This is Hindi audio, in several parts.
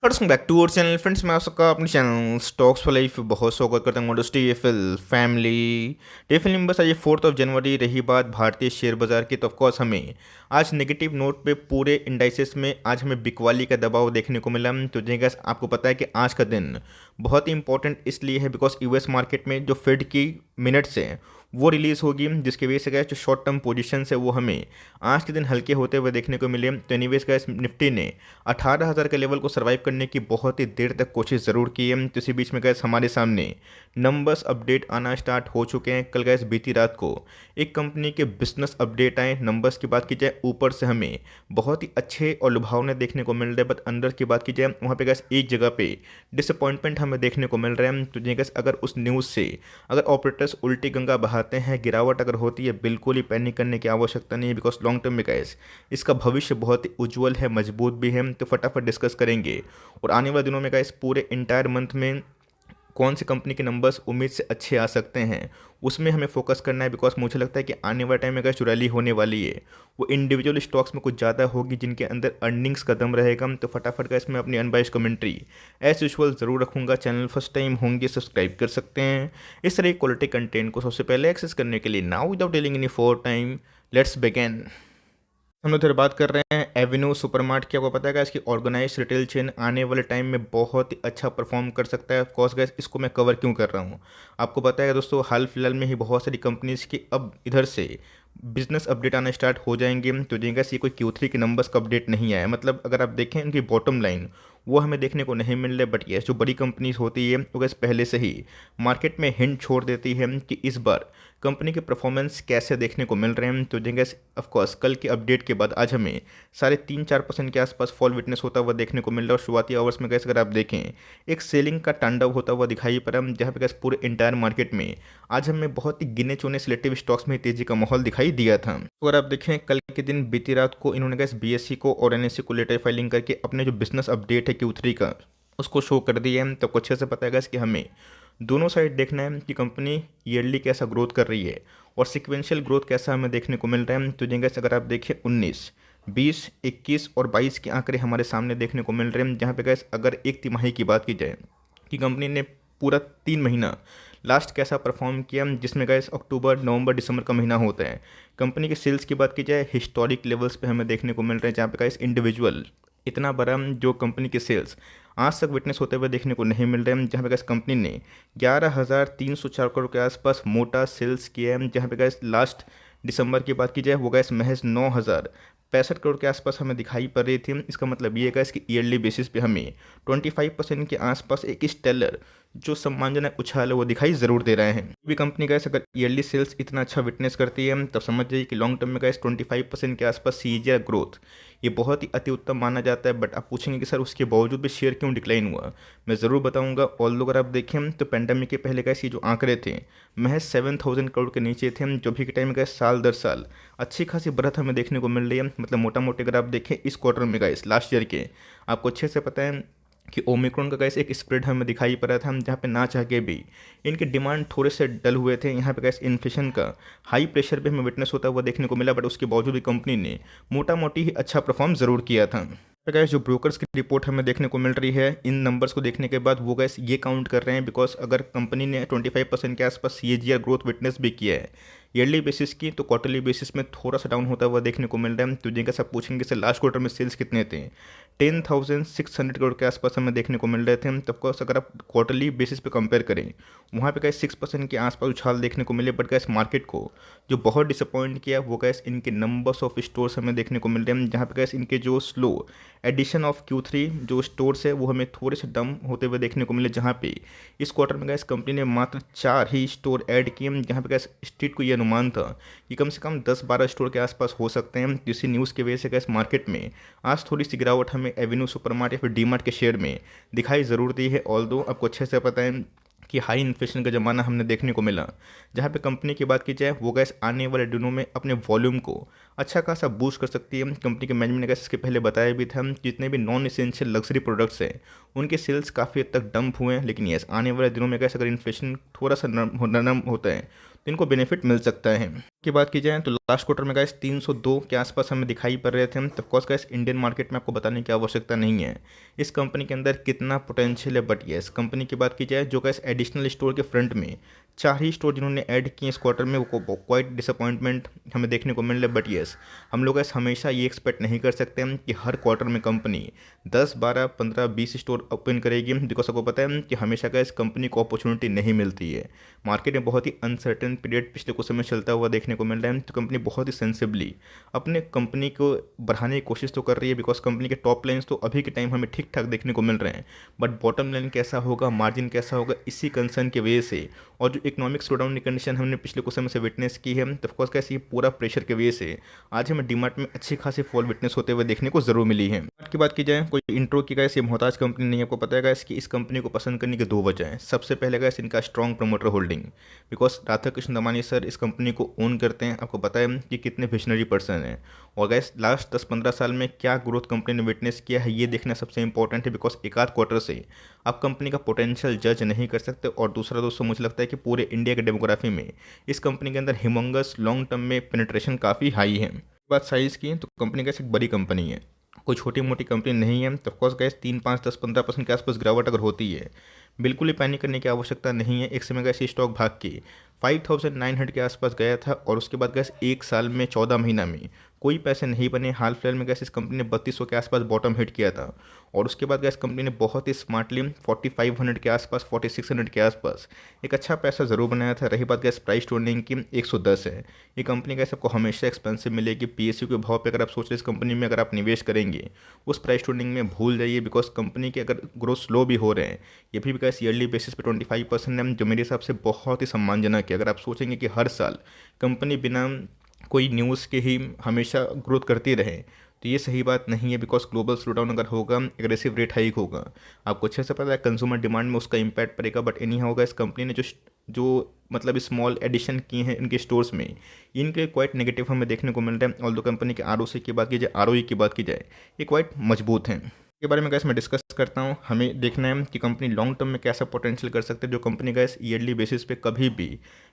Welcome back to our channel friends. मैं आप सबका अपने चैनल स्टॉक्स फॉर लाइफ बहुत स्वागत करता हूँ। टीएफएल फैमिली टीएफएल मेंबर्स, आज 4 जनवरी रही बात भारतीय शेयर बाजार की, तो ऑफकोर्स हमें आज नेगेटिव नोट पे पूरे इंडाइसेस में आज हमें बिकवाली का दबाव देखने को मिला। तो जैसे आपको पता है कि आज का दिन बहुत ही इंपॉर्टेंट इसलिए है बिकॉज यूएस मार्केट में जो फेड की मिनट्स हैं वो रिलीज़ होगी, जिसकी वजह से गैस जो शॉर्ट टर्म पोजीशन है वो हमें आज के दिन हल्के होते हुए देखने को मिले। तो एनीवेज गैस निफ्टी ने 18,000 के लेवल को सर्वाइव करने की बहुत ही देर तक कोशिश ज़रूर की है। तो इसी बीच में गैस हमारे सामने नंबर्स अपडेट आना स्टार्ट हो चुके हैं। कल गैस बीती रात को एक कंपनी के बिजनेस अपडेट आए। नंबर्स की बात की जाए ऊपर से हमें बहुत ही अच्छे और लुभावने देखने को मिल रहे हैं, बट अंदर की बात की जाए वहाँ पे गैस एक जगह पे डिसअपॉइंटमेंट हमें देखने को मिल रहा है। तो जी गैस अगर उस न्यूज़ से अगर ऑपरेटर्स उल्टी गंगा बहाते हैं, गिरावट अगर होती है, बिल्कुल ही पैनिक करने की आवश्यकता नहीं है बिकॉज लॉन्ग टर्म में गैस इसका भविष्य बहुत ही उज्जवल है, मजबूत भी है। तो फटाफट डिस्कस करेंगे और आने वाले दिनों में गैस पूरे इंटायर मंथ में कौन सी कंपनी के नंबर्स उम्मीद से अच्छे आ सकते हैं उसमें हमें फोकस करना है। बिकॉज मुझे लगता है कि आने वाले टाइम में अगर जो रैली होने वाली है वो इंडिविजुअल स्टॉक्स में कुछ ज़्यादा होगी जिनके अंदर अर्निंग्स का दम रहेगा। तो फटाफट का इसमें अपनी अनबाइस कमेंट्री एज यूजुअल ज़रूर रखूँगा। चैनल फर्स्ट टाइम होंगे सब्सक्राइब कर सकते हैं इस तरह क्वालिटी कंटेंट को सबसे पहले एक्सेस करने के लिए। Now without dealing any four time let's begin. हम लोग इधर बात कर रहे हैं एवेन्यू सुपरमार्ट की। आपको पता है इसकी ऑर्गेनाइज रिटेल चेन आने वाले टाइम में बहुत ही अच्छा परफॉर्म कर सकता है। ऑफकोर्स गैस इसको मैं कवर क्यों कर रहा हूँ, आपको पता है दोस्तों, हाल फिलहाल में ही बहुत सारी कंपनीज की अब इधर से बिजनेस अपडेट आना स्टार्ट हो जाएंगे। तो गैस ये कोई Q3 के नंबर्स का अपडेट नहीं आया, मतलब अगर आप देखें इनकी बॉटम लाइन वो हमें देखने को नहीं मिल रहा। बट ये जो बड़ी कंपनीज होती है वो गैस पहले से ही मार्केट में हिंट छोड़ देती है कि इस बार कंपनी के परफॉर्मेंस कैसे देखने को मिल रहे हैं। तो गैस ऑफकोर्स कल के अपडेट के बाद आज हमें 3.5-4% के आसपास फॉल विटनेस होता हुआ देखने को मिल रहा है। और शुरुआती आवर्स में गैस अगर आप देखें एक सेलिंग का तांडव होता हुआ दिखाई पड़ा, जहाँ पे गैस पूरे इंटायर मार्केट में आज हमें बहुत ही गिने चुने सिलेक्टिव स्टॉक्स में तेजी का माहौल दिखाई दिया था। तो अगर आप देखें कल के दिन बीती रात को इन्होंने गैस बीएससी को और एनएससी को लेटर फाइलिंग करके अपने जो बिजनेस अपडेट है Q3 का उसको शो कर दिया है। तो कुछ अच्छे से पता है कि हमें दोनों साइड देखना है कि कंपनी ईयरली कैसा ग्रोथ कर रही है और सिक्वेंशियल ग्रोथ कैसा हमें देखने को मिल रहा है। तो जैसे अगर आप देखें 19, 20, 21 और 22 के आंकड़े हमारे सामने देखने को मिल रहे हैं, जहाँ पे गैस अगर एक तिमाही की बात की जाए कि कंपनी ने पूरा 3 महीना लास्ट कैसा परफॉर्म किया, जिसमें गैस अक्टूबर नवंबर दिसंबर का महीना होता है। कंपनी के सेल्स की बात की जाए हिस्टोरिक लेवल्स पे हमें देखने को मिल रहे हैं, जहाँ पे गैस इंडिविजुअल इतना बड़ा जो कंपनी के सेल्स आज तक विटनेस होते हुए देखने को नहीं मिल रहे हैं। जहाँ पे गैस कंपनी ने 11,304 करोड़ के आसपास मोटा सेल्स किया है, जहाँ पे गैस लास्ट दिसंबर की बात की जाए वो गैस महज 9,065 करोड़ के आसपास हमें दिखाई पड़ रही थी। इसका मतलब ये है कि ईयरली बेसिस पे हमें 25% के आसपास एक स्टेलर जो सम्मानजनक उछाल है वो दिखाई ज़रूर दे रहे हैं। भी कंपनी गैस अगर ईयरली सेल्स इतना अच्छा विटनेस करती है तब समझ जाइए कि लॉन्ग टर्म में गैस 25% के आसपास सीजीआर ग्रोथ ये बहुत ही अति उत्तम माना जाता है। बट आप पूछेंगे कि सर उसके बावजूद भी शेयर क्यों डिक्लाइन हुआ, मैं ज़रूर बताऊंगा। ऑल अगर आप देखें तो पेंडेमिक के पहले गैस ये जो आंकड़े थे महज 7,000 करोड़ के नीचे थे, जो भी के टाइम में गैस साल दर साल अच्छी खासी बढ़त हमें देखने को मिल रही है। मतलब मोटा मोटी अगर आप देखें इस क्वार्टर में गैस लास्ट ईयर के आपको अच्छे से पता है कि ओमिक्रॉन का गैस एक स्प्रेड हमें दिखाई पड़ा था, जहाँ पे ना चाह के भी इनके डिमांड थोड़े से डल हुए थे। यहाँ पे गैस इन्फ्लेशन का हाई प्रेशर भी हमें विटनेस होता हुआ देखने को मिला, बट उसके बावजूद भी कंपनी ने मोटा मोटी ही अच्छा परफॉर्म ज़रूर किया था। तो गैस जो ब्रोकर्स की रिपोर्ट हमें देखने को मिल रही है इन नंबर्स को देखने के बाद वो गैस ये काउंट कर रहे हैं बिकॉज अगर कंपनी ने 25% के आसपास सीएजीआर ग्रोथ विटनेस भी किया है ईयरली बेसिस की, तो क्वार्टरली बेसिस में थोड़ा सा डाउन होता हुआ देखने को मिल रहा है। तो जिनका सब पूछेंगे सर लास्ट क्वार्टर में सेल्स कितने थे, 10,600 करोड़ के आसपास हमें देखने को मिल रहे थे। तो ऑफकोर्स अगर आप क्वार्टरली बेसिस पे कंपेयर करें वहाँ पे गैस 6% के आसपास उछाल देखने को मिले। बट गैस मार्केट को जो बहुत डिसअपॉइंट किया वो गैस इनके नंबर्स ऑफ स्टोर्स हमें देखने को मिल रहे हैं, जहाँ पे गैस इनके जो स्लो एडिशन ऑफ Q3 जो स्टोर्स है वो हमें थोड़े से डम होते हुए देखने को मिले। जहाँ पे इस क्वार्टर में गैस कंपनी ने मात्र 4 ही स्टोर ऐड किए, जहाँ पे गैस स्ट्रीट को ये अनुमान था कि कम से कम 10-12 स्टोर के आसपास हो सकते हैं। इसी न्यूज़ की वजह से गैस मार्केट में आज थोड़ी सी गिरावट हमें एवेन्यू सुपरमार्ट या फिर डीमार्ट के शेयर में दिखाई ज़रूर दी है। ऑल्दो आपको अच्छे से पता है कि हाई इन्फ्लेशन का ज़माना हमने देखने को मिला, जहाँ पे कंपनी की बात की जाए वो गैस आने वाले दिनों में अपने वॉल्यूम को अच्छा खासा बूस्ट कर सकती है। कंपनी के मैनेजमेंट ने गैस इसके पहले बताया भी था जितने भी नॉन इसेंशियल लग्जरी प्रोडक्ट्स हैं उनके सेल्स काफ़ी हद तक डंप हुए हैं। लेकिन यस आने वाले दिनों में गैस अगर इन्फ्लेशन थोड़ा सा नरम होता है तो इनको बेनिफिट मिल सकता है। की बात की जाए तो लास्ट क्वार्टर में गाइस 302 के आसपास हमें दिखाई पड़ रहे थे हम। Of course guys Indian market में आपको बताने की आवश्यकता नहीं है इस कंपनी के अंदर कितना पोटेंशियल है, बट यस कंपनी की बात की जाए जो गाइस एडिशनल स्टोर के फ्रंट में 4 ही स्टोर जिन्होंने ऐड किए इस क्वार्टर में, वो क्वाइट डिसअपॉइंटमेंट हमें देखने को मिल रहा है। बट यस हम लोग गाइस हमेशा ये एक्सपेक्ट नहीं कर सकते हम कि हर क्वार्टर में कंपनी 10, 12, 15, 20 स्टोर ओपन करेगी, बिकॉज आपको पता है कि हमेशा गाइस कंपनी को अपॉर्चुनिटी नहीं मिलती है। मार्केट में बहुत ही अनसर्टेन पीरियड पिछले कुछ समय चलता हुआ देखने को मिल रहा है, तो कंपनी बहुत ही सेंसिबली अपने कंपनी को बढ़ाने की कोशिश तो कर रही है, बिकॉज कंपनी के टॉप लाइन्स तो अभी के टाइम हमें ठीक ठाक देखने को मिल रहे हैं, बट बॉटम लाइन कैसा होगा, मार्जिन कैसा होगा, इसी कंसर्न की वजह से और जो इकोनॉमिक स्लोडाउन की कंडीशन हमने पिछले कुछ समय से विटनेस की है, तो ऑफकोर्स कैसे ये पूरा प्रेशर की वजह से आज हमें डीमार्ट में अच्छी खासी फॉल विटनेस होते हुए देखने को जरूर मिली है। डीमार्ट की बात की जाए कोई इंट्रो की गाइस ये मोहताज कंपनी नहीं है, आपको पता है गाइस कि इस कंपनी को पसंद करने की दो वजह हैं। सबसे पहले गाइस इनका strong promoter holding, because Radha Krishna Damani sir इस कंपनी को ओन करते हैं, आपको पता है कि कितने विजनरी पर्सन हैं। और गैस लास्ट 10-15 साल में क्या ग्रोथ कंपनी ने विटनेस किया है ये देखना सबसे इंपॉर्टेंट है, बिकॉज एक आध क्वार्टर से आप कंपनी का पोटेंशियल जज नहीं कर सकते। और दूसरा दोस्तों मुझे लगता है कि पूरे इंडिया के डेमोग्राफी में इस कंपनी के अंदर ह्यूमंगस लॉन्ग टर्म में पेनिट्रेशन काफ़ी हाई है। बात साइज़ की तो कंपनी कैसे एक बड़ी कंपनी है, कोई छोटी मोटी कंपनी नहीं है। तो ऑफकोर्स गैस 3, 5, 10, 15% के आसपास गिरावट अगर होती है, बिल्कुल ही पैनिक करने की आवश्यकता नहीं है। एक समय गैस स्टॉक भाग के 5900 के आसपास गया था और उसके बाद गैस एक साल में 14 महीना में कोई पैसे नहीं बने। हाल फिलहाल में गैस इस कंपनी ने 3200 के आसपास बॉटम हिट किया था और उसके बाद गैस कंपनी ने बहुत ही स्मार्टली 4500 के आसपास, 4600 के आसपास एक अच्छा पैसा ज़रूर बनाया था। रही बात गैस प्राइस टू अर्निंग की 110 है। ये कंपनी गैस आपको हमेशा एक्सपेंसिव मिलेगी। पीएसयू के भाव पे अगर आप सोच रहे इस कंपनी में अगर आप निवेश करेंगे उस प्राइस टू अर्निंग में भूल जाइए, बिकॉज कंपनी के अगर ग्रोथ स्लो भी हो रहे हैं, ये भी गैस ईयरली बेसिस पे 25% है, जो मेरे हिसाब से बहुत ही सम्मानजनक है। अगर आप सोचेंगे कि हर साल कंपनी बिना कोई न्यूज़ के ही हमेशा ग्रोथ करती रहे तो ये सही बात नहीं है, बिकॉज ग्लोबल स्लोडाउन अगर होगा एग्रेसिव रेट हाइक होगा, आपको अच्छे से पता है कंज्यूमर डिमांड में उसका इम्पैक्ट पड़ेगा। बट एनी होगा इस कंपनी ने जो मतलब स्मॉल एडिशन किए हैं इनके स्टोर्स में, इनके क्वाइट नेगेटिव हमें देखने को मिल रहा है। ऑल दो कंपनी के आरओसी की बात की जाए, आरओई की बात की जाए, ये क्वाइट मजबूत हैं। के बारे में गैस मैं डिस्कस करता हूँ। हमें देखना है कि कंपनी लॉन्ग टर्म में कैसा पोटेंशियल कर सकते हैं। जो कंपनी गैस ईयरली बेसिस पे कभी भी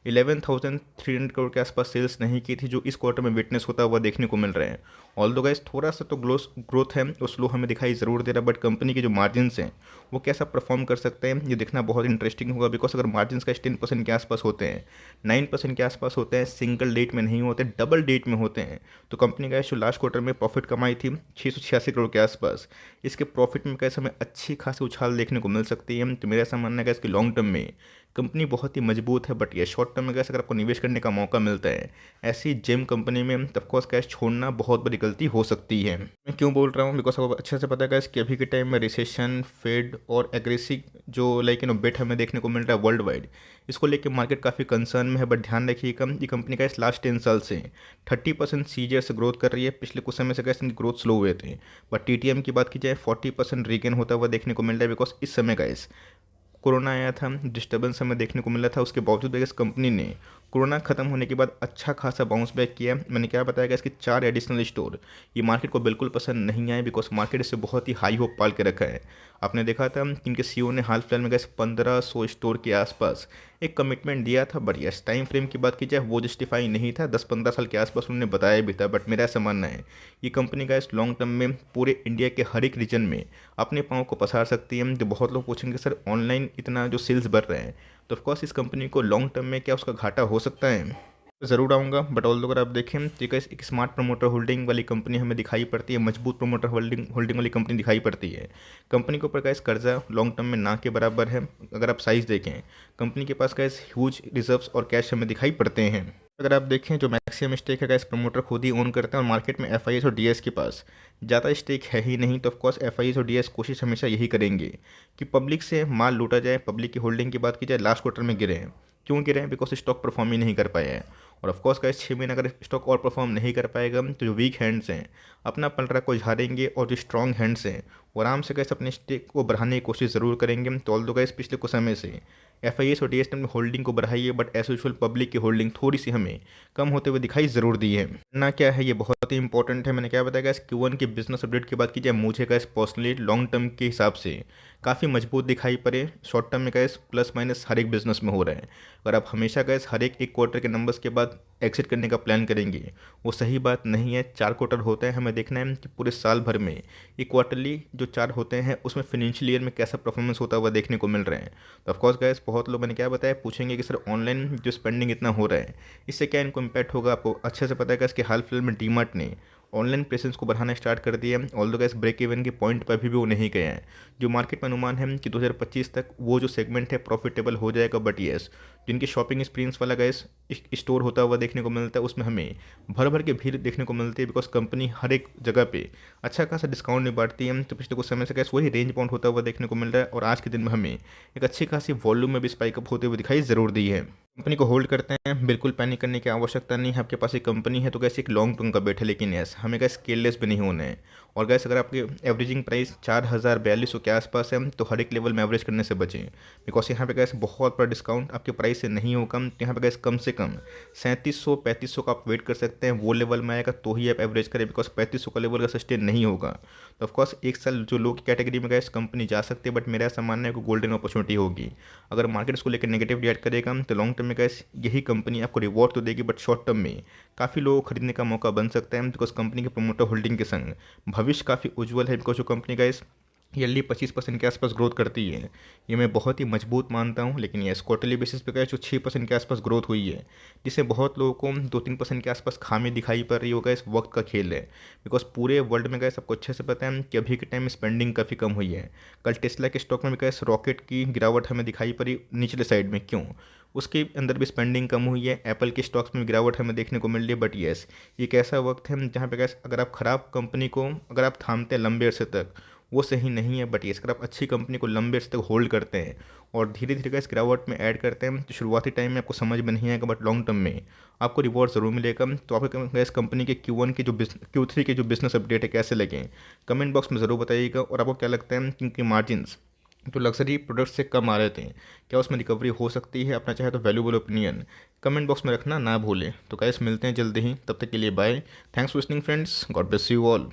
11,300 करोड़ के आसपास सेल्स नहीं की थी, जो इस क्वार्टर में विटनेस होता हुआ देखने को मिल रहे हैं। ऑल दो गैस थोड़ा सा तो ग्रोथ है वो स्लो हमें दिखाई ज़रूर दे रहा है, बट कंपनी के जो मार्जिन्स हैं वो कैसा परफॉर्म कर सकते हैं ये देखना बहुत इंटरेस्टिंग होगा। बिकॉज अगर मार्जिन्स का 10% के आसपास होते हैं, 9% के आसपास होते हैं, सिंगल डेट में नहीं होते, डबल डेट में होते हैं, तो कंपनी गैस जो लास्ट क्वार्टर में प्रॉफिट कमाई थी 686 करोड़ के आसपास, इसके प्रॉफिट में कैसे हमें अच्छी खासी उछाल देखने को मिल सकती है। तो मेरा ऐसा मानना है कि इसकी लॉन्ग टर्म में कंपनी बहुत ही मजबूत है। बट ये शॉर्ट टर्म में कैसे अगर आपको निवेश करने का मौका मिलता है ऐसी जेम कंपनी में, तो ऑफकोर्स कैश छोड़ना बहुत बड़ी गलती हो सकती है। मैं क्यों बोल रहा हूँ, बिकॉज आपको अच्छे से पता है कैश कि अभी के टाइम में रिसेशन, फेड और एग्रेसिव जो बेट हमें देखने को मिल रहा है वर्ल्ड वाइड, इसको लेकर मार्केट काफ़ी कंसर्न में है। बट ध्यान रखिएगा ये कंपनी का इस लास्ट 10 साल से 30% सीजीआर से ग्रोथ कर रही है। पिछले कुछ समय से कैसे इनकी ग्रोथ स्लो हुए थे, बट टीटीएम की बात की जाए 40% रीगेन होता हुआ देखने को मिल रहा है। बिकॉज इस समय गाइस कोरोना आया था, डिस्टर्बेंस हमें देखने को मिला था, उसके बावजूद इस कंपनी ने कोरोना खत्म होने के बाद अच्छा खासा बाउंस बैक किया। मैंने क्या बताया कि इसके 4 एडिशनल स्टोर ये मार्केट को बिल्कुल पसंद नहीं आए, बिकॉज मार्केट इससे बहुत ही हाई होप पाल के रखा है। आपने देखा था इनके सीईओ ने हाल फिलहाल में गैस 1500 स्टोर के आसपास एक कमिटमेंट दिया था। बट यस टाइम फ्रेम की बात की जाए वो जस्टिफाई नहीं था, 10-15 साल के आसपास उन्होंने बताया भी था। बट मेरा ऐसा मानना है ये कंपनी का इस लॉन्ग टर्म में पूरे इंडिया के हर एक रीजन में अपने पाँव को पसार सकती है। जो बहुत लोग पूछेंगे सर ऑनलाइन इतना जो सेल्स बढ़ रहे हैं, तो ऑफकोर्स इस कंपनी को लॉन्ग टर्म में क्या उसका घाटा हो सकता है? ज़रूर आऊँगा। बट ऑल अगर आप देखें तो एक स्मार्ट प्रमोटर होल्डिंग वाली कंपनी हमें दिखाई पड़ती है, मजबूत प्रमोटर होल्डिंग वाली कंपनी दिखाई पड़ती है। कंपनी के ऊपर कैस कर्जा लॉन्ग टर्म में ना के बराबर है। अगर आप साइज़ देखें कंपनी के पास कैस ह्यूज रिजर्व्स और कैश हमें दिखाई पड़ते हैं। अगर आप देखें जो मैक्सिमम स्टेक है कैस प्रमोटर खुद ही ओन करते हैं, और मार्केट में एफआईएस और डीएस के पास ज़्यादा स्टेक है ही नहीं। तो ऑफकोर्स एफआईएस और डीएस कोशिश हमेशा यही करेंगे कि पब्लिक से माल लूटा जाए। पब्लिक की होल्डिंग की बात की जाए लास्ट क्वार्टर में गिरे हैं, क्यों गिरे हैं? बिकॉज स्टॉक परफॉर्म ही नहीं कर पाया है। और ऑफकोर्स का इस 6 महीने अगर स्टॉक और परफॉर्म नहीं कर पाएगा तो जो वीक हैंड्स हैं अपना पलड़ा को झाड़ेंगे, और जो स्ट्रॉन्ग हैंड्स हैं वो आराम से कैसे अपने स्टेक को बढ़ाने की कोशिश ज़रूर करेंगे। तो ऑल दो गाइस पिछले कुछ समय से एफआईएस और डीएस में होल्डिंग को बढ़ाइए, बट एज यूजुअल पब्लिक की होल्डिंग थोड़ी सी हमें कम होते हुए दिखाई ज़रूर दी है ना। क्या है ये बहुत ही इंपॉर्टेंट है। मैंने क्या बताया गैस Q1 की बिजनेस अपडेट की बात की जाए, मुझे गैस पर्सनली लॉन्ग टर्म के हिसाब से काफ़ी मजबूत दिखाई पड़े। शॉर्ट टर्म में गैस प्लस माइनस हर एक बिजनेस में हो रहे हैं। अगर आप हमेशा गैस हर एक क्वार्टर के नंबर्स के बाद एग्जिट करने का प्लान करेंगे, वो सही बात नहीं है। 4 क्वार्टर होते हैं, हमें देखना है कि पूरे साल भर में ये क्वार्टरली जो 4 होते हैं उसमें फिनेंशियल ईयर में कैसा परफॉर्मेंस होता हुआ देखने को मिल रहे हैं। तो ऑफकोर्स गाइस, बहुत लोग मैंने क्या बताया पूछेंगे कि सर ऑनलाइन जो स्पेंडिंग इतना हो रहा है इससे क्या इनको इम्पैक्ट होगा। आपको अच्छे से पता है गाइस कि हाल फिलहाल में डीमार्ट ने ऑनलाइन प्रेजेंस को बढ़ाना स्टार्ट कर दिया है। ऑल दो गाइस ब्रेक इवन के पॉइंट पर भी वो नहीं गए हैं। जो मार्केट में अनुमान है कि 2025 तक वो जो सेगमेंट है प्रॉफिटेबल हो जाएगा। बट येस, जिनकी शॉपिंग एक्सपीरियंस वाला गाइस स्टोर होता हुआ देखने को मिलता है उसमें हमें भर भर के भीड़ देखने को मिलती है, बिकॉज कंपनी हर एक जगह पे अच्छा खासा डिस्काउंट नहीं बांटती है। तो पिछले कुछ समय से गाइस वही रेंज बाउंड होता हुआ देखने को मिल रहा है और आज के दिन में हमें एक अच्छी खासी वॉल्यूम में भी स्पाइकअप होते हुए दिखाई ज़रूर दी है। कंपनी को होल्ड करते हैं, बिल्कुल पैनिक करने की आवश्यकता नहीं है। आपके पास एक कंपनी है तो कैसे एक लॉन्ग टर्म का बेट है, लेकिन यस हमें गैस केयरलेस भी नहीं होना है। और गैस अगर आपकी एवरेजिंग प्राइस 4042 के आसपास है तो हर एक लेवल में एवरेज करने से बचें, बिकॉज यहाँ पे गैस बहुत बड़ा डिस्काउंट आपके प्राइस से नहीं होगा। तो यहाँ पे गैस कम से कम 3700-3500 का आप वेट कर सकते हैं, वो लेवल में आएगा तो ही आप एवरेज करें, बिकॉज 3500 का लेवल का सस्टेन नहीं होगा। तो ऑफकोर्स एक साल जो लो की कैटेगरी में गैस कंपनी जा सकती है, बट मेरा ऐसा मानना है कि गोल्डन अपॉर्चुनिटी होगी। अगर मार्केट इसको लेकर नेगेटिव रिएक्ट करेगा तो लॉन्ग टर्म में गैस यही कंपनी आपको रिवॉर्ड तो देगी, बट शॉर्ट टर्म में काफ़ी लोगों को खरीदने का मौका बन सकता है, बिकॉज कंपनी के प्रोमोटर होल्डिंग के संग भविष्य काफ़ी उज्जवल है। बिकॉज जो कंपनी का इस ईयरली 25% के आसपास ग्रोथ करती है, ये मैं बहुत ही मजबूत मानता हूँ। लेकिन ये क्वार्टरली बेसिस पे जो 6% के आसपास ग्रोथ हुई है, जिससे बहुत लोगों को 2-3% के आसपास खामी दिखाई पड़ रही होगा, इस वक्त का खेल है। बिकॉज पूरे वर्ल्ड में गए सबको अच्छे से पता है कि अभी के टाइम में स्पेंडिंग काफ़ी कम हुई है। कल टेस्ला के स्टॉक में भी गए रॉकेट की गिरावट हमें दिखाई पड़ी निचले साइड में, क्यों? उसके अंदर भी स्पेंडिंग कम हुई है। एप्पल के स्टॉक्स में गिरावट हमें देखने को मिल रही है। बट येस, ये एक ऐसा वक्त है जहाँ पे गैस अगर आप ख़राब कंपनी को अगर आप थामते हैं लंबे अरसे तक, वो सही नहीं है। बट येस, अगर आप अच्छी कंपनी को लंबे अरसे तक होल्ड करते हैं और धीरे धीरे गैस गिरावट में ऐड करते हैं तो शुरुआती टाइम में आपको समझ में नहीं आएगा, बट लॉन्ग टर्म में आपको रिवॉर्ड ज़रूर मिलेगा। तो आपको गैस कंपनी के Q1 के जो Q3 के जो बिजनेस अपडेट है कैसे लगे, कमेंट बॉक्स में ज़रूर बताइएगा। और आपको क्या लगता है कि इनके मार्जिन्स जो लग्जरी प्रोडक्ट्स से कम आ रहे थे, क्या उसमें रिकवरी हो सकती है? अपना चाहे तो वैल्यूबल ओपिनियन कमेंट बॉक्स में रखना ना भूलें। तो गाइस मिलते हैं जल्दी ही, तब तक के लिए bye. Thanks for listening friends, God bless you all.